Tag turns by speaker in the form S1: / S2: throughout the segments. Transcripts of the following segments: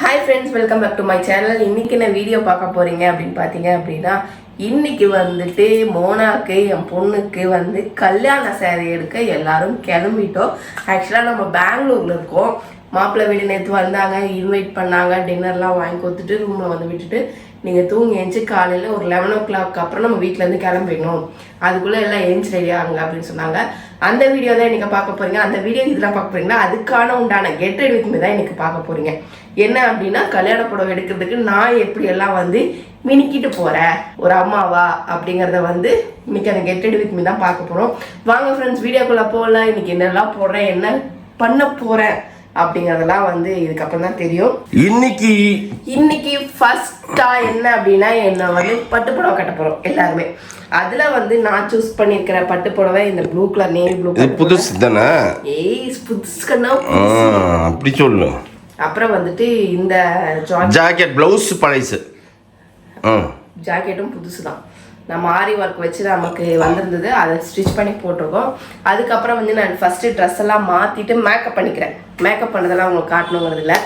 S1: Hi friends, welcome back to my channel. இன்னைக்கு என்ன video பார்க்க போறீங்க அப்படின்னு பார்த்தீங்க அப்படின்னா, இன்னைக்கு வந்துட்டு மோனாக்கு என் பொண்ணுக்கு வந்து கல்யாண சேரீ எடுக்க எல்லாரும் கிளம்பிட்டோம். ஆக்சுவலாக நம்ம பெங்களூர்ல இருக்கோம். மாப்பிள்ளை வீடு நேற்று வந்தாங்க, இன்வைட் பண்ணாங்க, டின்னர்லாம் வாங்கி கொடுத்துட்டு ரூமில் வந்து விட்டுட்டு நீங்கள் தூங்கி எழுந்துச்சு காலையில் ஒரு 11 o'clock அப்புறம் நம்ம வீட்டிலேருந்து கிளம்பிடணும், அதுக்குள்ளே எல்லாம் எழுந்துச்சு ரெடி ஆகுங்க அப்படின்னு சொன்னாங்க. அந்த வீடியோ தான் இன்றைக்கி பார்க்க போகிறீங்க. அந்த வீடியோ இதெல்லாம் பார்க்க போகிறீங்கன்னா அதுக்கான உண்டான கெட் ரெடி வித் மீ தான் இன்றைக்கி பார்க்க போகிறீங்க. என்ன அப்படின்னா, கல்யாண புடவை எடுக்கிறதுக்கு நான் எப்படியெல்லாம் வந்து மினிக்கிட்டு போகிறேன் ஒரு அம்மாவா அப்படிங்கிறத வந்து இன்னைக்கு அந்த கெட் ரெடி வித் மீ தான் பார்க்க போகிறோம். வாங்க ஃப்ரெண்ட்ஸ், வீடியோக்குள்ளே போகல. இன்னைக்கு என்னெல்லாம் போடுறேன், என்ன பண்ண போகிறேன் அப்படிங்கறதெல்லாம் வந்து இதுக்கப்புறம் தான் தெரியும். இன்னைக்கு ஃபர்ஸ்டா என்ன அப்படின்னா, என்ன வந்து பட்டு புடவை கட்ட போறோம் எல்லாருமே. அதுல வந்து நான் சூஸ் பண்ணிருக்கிற பட்டு புடவை இந்த ப்ளூ கலர், நேவி ப்ளூ.
S2: புதுசு தானே?
S1: புதுசுன்னா
S2: அப்படி சொல்லு.
S1: அப்புறம் வந்துட்டு இந்த
S2: ஜாக்கெட் பிளவுஸ் பழைசு,
S1: ஜாக்கெட்டும் புதுசு தான். நம்ம ஆரி ஒர்க் வச்சு நமக்கு வந்திருந்தது, அதை ஸ்டிச் பண்ணி போட்டிருக்கோம். அதுக்கப்புறம் வந்து நான் ஃபர்ஸ்ட் ட்ரெஸ் எல்லாம் மாத்திட்டு மேக்கப் பண்ணிக்கிறேன். மேக்கப் பண்ணதெல்லாம் உங்களுக்கு காட்டணுங்கிறது இல்லை,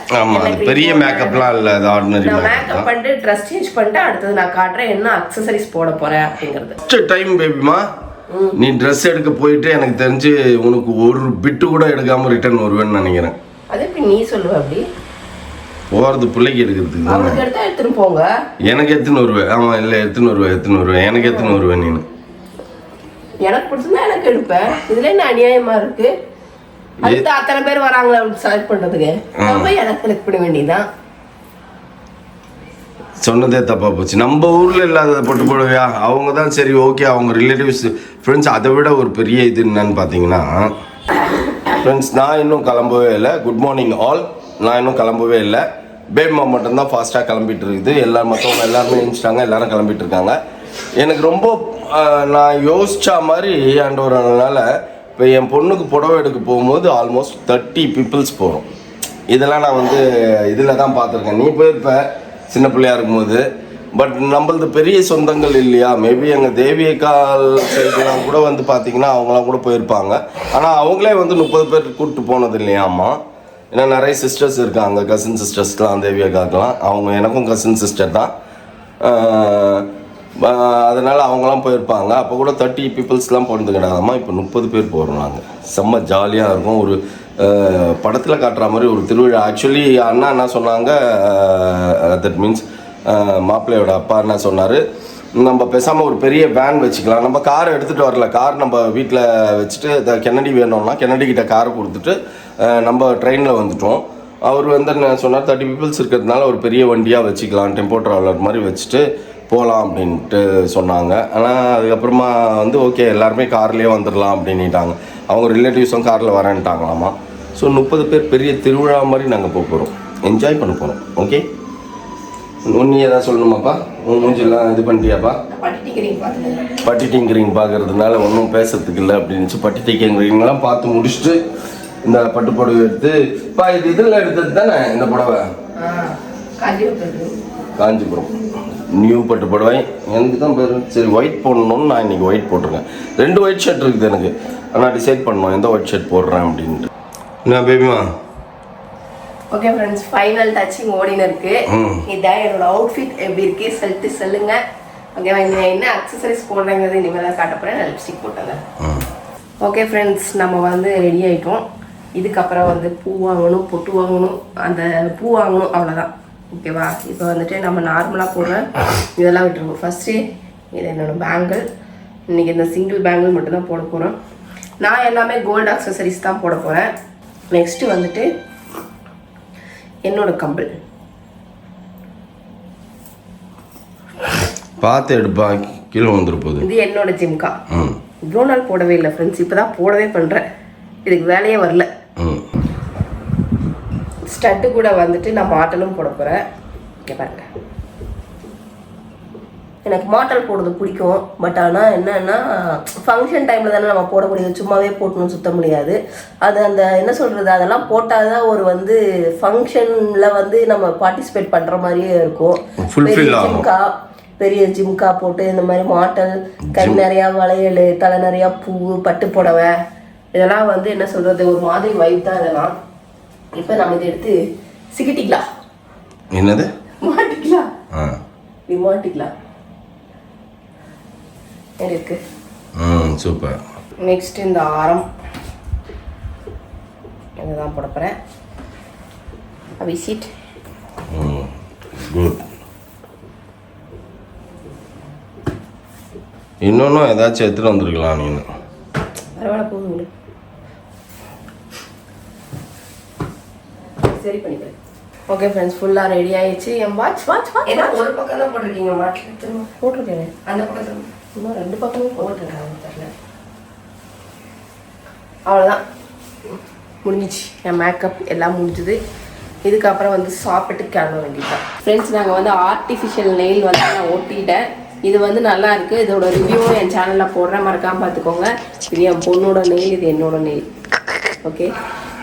S2: பெரிய மேக்கப்லாம் இல்லை,
S1: நான் மேக்கப் பண்ணிட்டு ட்ரெஸ் சேஞ்ச் பண்ணிட்டு அடுத்தது நான் காட்டுறேன் என்ன அக்சசரிஸ் போட போறேன் அப்படிங்கிறது.
S2: டைம் பேபிமா, நீ ட்ரெஸ் எடுக்க போயிட்டு எனக்கு தெரிஞ்சு உனக்கு ஒரு பிட்டு கூட எடுக்காம ரிட்டர்ன் வருவேன்னு நினைக்கிறேன்.
S1: அது எப்படி நீ சொல்லுவ? அப்படி
S2: போகிறது பிள்ளைக்கு எடுக்கிறதுக்கு
S1: அவனுக்கு எடுத்தா எடுத்துன்னு போங்க.
S2: எனக்கு எத்தனை வருவேன்? ஆமாம், இல்லை எத்தனை வருவேன் எனக்கு எத்தனை வருவேன்? நீ
S1: எனக்கு பிடிச்சிருந்தா எனக்கு எடுப்பேன். இதுல என்ன அநியாயமா இருக்கு? அடுத்து அத்தனை பேர் வராங்களா செலக்ட் பண்றதுக்கு, நம்ம எனக்கு செலக்ட் பண்ண வேண்டியதான்.
S2: சொன்னதே தப்பா போச்சு. நம்ம ஊர்ல இல்லாத பட்டு போடுவியா? அவங்க தான் சரி ஓகே, அவங்க ரிலேட்டிவ்ஸ் ஃப்ரெண்ட்ஸ். அதை விட ஒரு பெரிய இது என்னன்னு பார்த்தீங்கன்னா ஃப்ரெண்ட்ஸ், நான் இன்னும் கிளம்பவே இல்லை. Good morning all. நான் இன்னும் கிளம்பவே இல்லை. பேபிமா மட்டும்தான் ஃபாஸ்ட்டாக கிளம்பிட்டு இருக்குது. மற்றவங்க எல்லாருமே எழுந்துட்டாங்க, எல்லாரும் கிளம்பிட்டு இருக்காங்க. எனக்கு ரொம்ப நான் யோசிச்சா மாதிரி ஆண்டவரனால இப்போ என் பொண்ணுக்கு புடவை எடுக்க போகும்போது ஆல்மோஸ்ட் 30 பீப்புள்ஸ் போகிறோம். இதெல்லாம் நான் வந்து இதில் தான் பார்த்துருக்கேன். நீ போயிருப்ப சின்ன பிள்ளையா இருக்கும்போது. பட் நம்மளது பெரிய சொந்தங்கள் இல்லையா? மேபி எங்கள் தேவியக்கால் சைடுலாம் கூட வந்து பார்த்திங்கன்னா அவங்களாம் கூட போயிருப்பாங்க. ஆனால் அவங்களே வந்து 30 பேர் கூப்பிட்டு போனது இல்லையாம்மா. ஏன்னா நிறைய சிஸ்டர்ஸ் இருக்காங்க, கசின் சிஸ்டர்ஸ்லாம் தேவியக்காக்கெலாம். அவங்க எனக்கும் கசின் சிஸ்டர் தான். அதனால் அவங்களாம் போயிருப்பாங்க. அப்போ கூட 30 பீப்புள்ஸ்லாம் போனது கிடையாதும்மா. இப்போ 30 பேர் போகிறோம் நாங்கள். செம்ம ஜாலியாக இருக்கும். ஒரு படத்தில் காட்டுற மாதிரி ஒரு திருவிழா. ஆக்சுவலி அண்ணா என்ன சொன்னாங்க, தட் மீன்ஸ் மாப்பிள்ளையோட அப்பா என்ன சொன்னார், நம்ம பேசாமல் ஒரு பெரிய வேன் வச்சுக்கலாம். நம்ம கார் எடுத்துகிட்டு வரல, கார் நம்ம வீட்டில் வச்சுட்டு கென்னடி வேணும்னா கென்னடி கிட்ட காரை கொடுத்துட்டு நம்ம ட்ரெயினில் வந்துட்டோம். அவர் வந்து என்ன சொன்னார், 30 பீப்புள்ஸ் இருக்கிறதுனால ஒரு பெரிய வண்டியாக வச்சுக்கலாம், டெம்போ ட்ராவலர் மாதிரி வச்சுட்டு போகலாம் அப்படின்ட்டு சொன்னாங்க. ஆனால் அதுக்கப்புறமா வந்து ஓகே எல்லாருமே கார்லேயே வந்துடலாம் அப்படின்ட்டாங்க. அவங்க ரிலேட்டிவ்ஸும் காரில் வரேன்ட்டாங்களாமா. ஸோ 30 பேர் பெரிய திருவிழா மாதிரி நாங்கள் போக போகிறோம், என்ஜாய் பண்ண போகிறோம். ஓகே, நீ எதாவது சொல்லணுமாப்பா? மூஞ்செல்லாம் இது பண்ணிட்டியாப்பா? பட்டி டிங்கரிங் பார்க்கறதுனால ஒன்றும் பேசுறதுக்கு இல்லை அப்படின்னு பட்டி டிங்கரிங்லாம் பார்த்து முடிச்சுட்டு இந்த பட்டு புடவை எடுத்து இப்போ இது இதில் எடுத்தது தானே இந்த புடவை? காஞ்சிபுரம் நியூ பட்டு புடவை. எனக்கு தான் பேர் சரி ஒயிட் போடணும்னு நான் இன்றைக்கி ஒயிட் போட்டிருக்கேன். 2 ஒயிட் ஷர்ட் இருக்குது எனக்கு. ஆனால் டிசைட் பண்ணணும் எந்த ஒயிட் ஷர்ட் போடுறேன் அப்படின்ட்டு. என்ன பேபிமா?
S1: ஓகே ஃப்ரெண்ட்ஸ், ஃபைனல் டச்சிங் ஓடின்னு இருக்கு. இதான் என்னோட அவுட்ஃபிட் எப்படி இருக்கு சொல்லுங்க. ஓகேவா? என்ன அக்சசரிஸ் போடுறேங்கிறது இனிமேல் தான் காட்ட போகிறேன். நான் லிப்ஸ்டிக் போட்டேங்க. ஓகே ஃப்ரெண்ட்ஸ், நம்ம வந்து ரெடி ஆகிட்டோம். இதுக்கப்புறம் வந்து பூ வாங்கணும், பொட்டு வாங்கணும், அந்த பூ வாங்கணும், அவ்வளோதான். ஓகேவா? இப்போ வந்துட்டு நம்ம நார்மலாக போடுற இதெல்லாம் விட்டுருவோம். ஃபஸ்ட்டு இது என்னோடய பேங்கிள். இன்றைக்கி இந்த சிங்கிள் பேங்கிள் மட்டும்தான் போட போகிறோம். நான் எல்லாமே கோல்டு அக்சசரிஸ் தான் போட போகிறேன். நெக்ஸ்ட்டு வந்துட்டு என்னோட கம்பல்
S2: பார்த்து எடுப்பா, கீழே வந்துருப்போது.
S1: இது என்னோட ஜிம்கா. இவ்வளோ நாள் போடவே இல்லை ஃப்ரெண்ட்ஸ், இப்போ தான் போடவே பண்ணுறேன். இதுக்கு வேலையே வரல. ஸ்டட்டு கூட வந்துட்டு நான் மாட்டலும் போட போகிறேன். ஓகே பாருங்க, எனக்கு மாட்டல் போடுறது பிடிக்கும். பட் ஆனால் என்னன்னா ஃபங்க்ஷன் டைமில் தானே நம்ம போட முடியாது, சும்மாவே போட்டணும் சுத்த முடியாது. அது அந்த என்ன சொல்கிறது, அதெல்லாம் போட்டால் தான் ஒரு வந்து ஃபங்க்ஷனில் வந்து நம்ம பார்ட்டிசிபேட் பண்ணுற மாதிரியே இருக்கும். பெரிய ஜிம்கா போட்டு இந்த மாதிரி மாட்டல், கை நிறையா வளையல், தலை நிறையா பூ, பட்டு புடவை, இதெல்லாம் வந்து என்ன சொல்கிறது ஒரு மாதிரி வைப் தான் இதெல்லாம். இப்போ நம்ம இதை எடுத்து சிக்கிட்டிக்கலாம்.
S2: என்னது
S1: மாட்டிக்கலாம்.
S2: ஆ
S1: நீ மாட்டிக்கலாம் இருக்கு.
S2: சூப்பர்.
S1: நெக்ஸ்ட் இந்த ஆரம் இதுதான் போட போகிறேன். Visit
S2: good. இன்னொன்னும் ஏதாச்சும் எடுத்துகிட்டு வந்துருக்கலாம் நீ.
S1: பரவாயில்ல போதும். சரி பண்ணிக்கிறேன். ஓகே ஃப்ரெண்ட்ஸ், ஃபுல்லாக ரெடி ஆயிடுச்சு. என் வாட்ச்
S3: ஏன்னா ஒரு பக்கம் தான் போட்டிருக்கீங்க மாட்டில், திரும்ப
S1: போட்டிருக்கேன்.
S3: அந்த பக்கத்தில்
S1: இன்னும் 2 பக்கமும் போட்டிருக்காங்க தெரியல. அவ்வளோதான், முடிஞ்சிச்சு. என் மேக்கப் எல்லாம் முடிஞ்சுது. இதுக்கப்புறம் வந்து சாப்பிட்டு கிளம்ப வேண்டியதான். ஃப்ரெண்ட்ஸ், நாங்கள் வந்து ஆர்டிஃபிஷியல் நெயில் வந்து நான் ஒட்டிட்டேன். இது வந்து நல்லா இருக்குது. இதோட ரிவ்யூவும் என் சேனலில் போடுறேன், மறக்காமல் பார்த்துக்கோங்க. இது என் பொண்ணோட நெயில், இது என்னோட நெயில். ஓகே,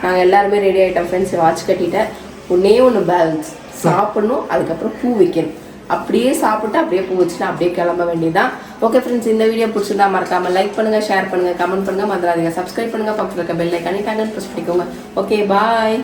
S1: நாங்கள் எல்லாருமே ரெடி ஆகிட்டோம் ஃப்ரெண்ட்ஸ். வாட்ச் கட்டிட்டேன். ஒன்று பேலன்ஸ் சாப்பிடணும், அதுக்கப்புறம் பூ வைக்கணும். அப்படியே சாப்பிட்டு அப்படியே பூ வச்சுட்டு அப்படியே கிளம்ப வேண்டியதான். ஓகே ஃப்ரெண்ட்ஸ், இந்த வீடியோ பிடிச்சிருந்தா மறக்காமல் லைக் பண்ணுங்கள், ஷேர் பண்ணுங்கள், கமெண்ட் பண்ணுங்கள், மறந்துடாதீங்க. சப்ஸ்கிரைப் பண்ணுங்கள், பக்கத்தில் இருக்க பெல் ஐக்கானே ப்ரெஸ் பண்ணிக்கோங்க. ஓகே, பாய்.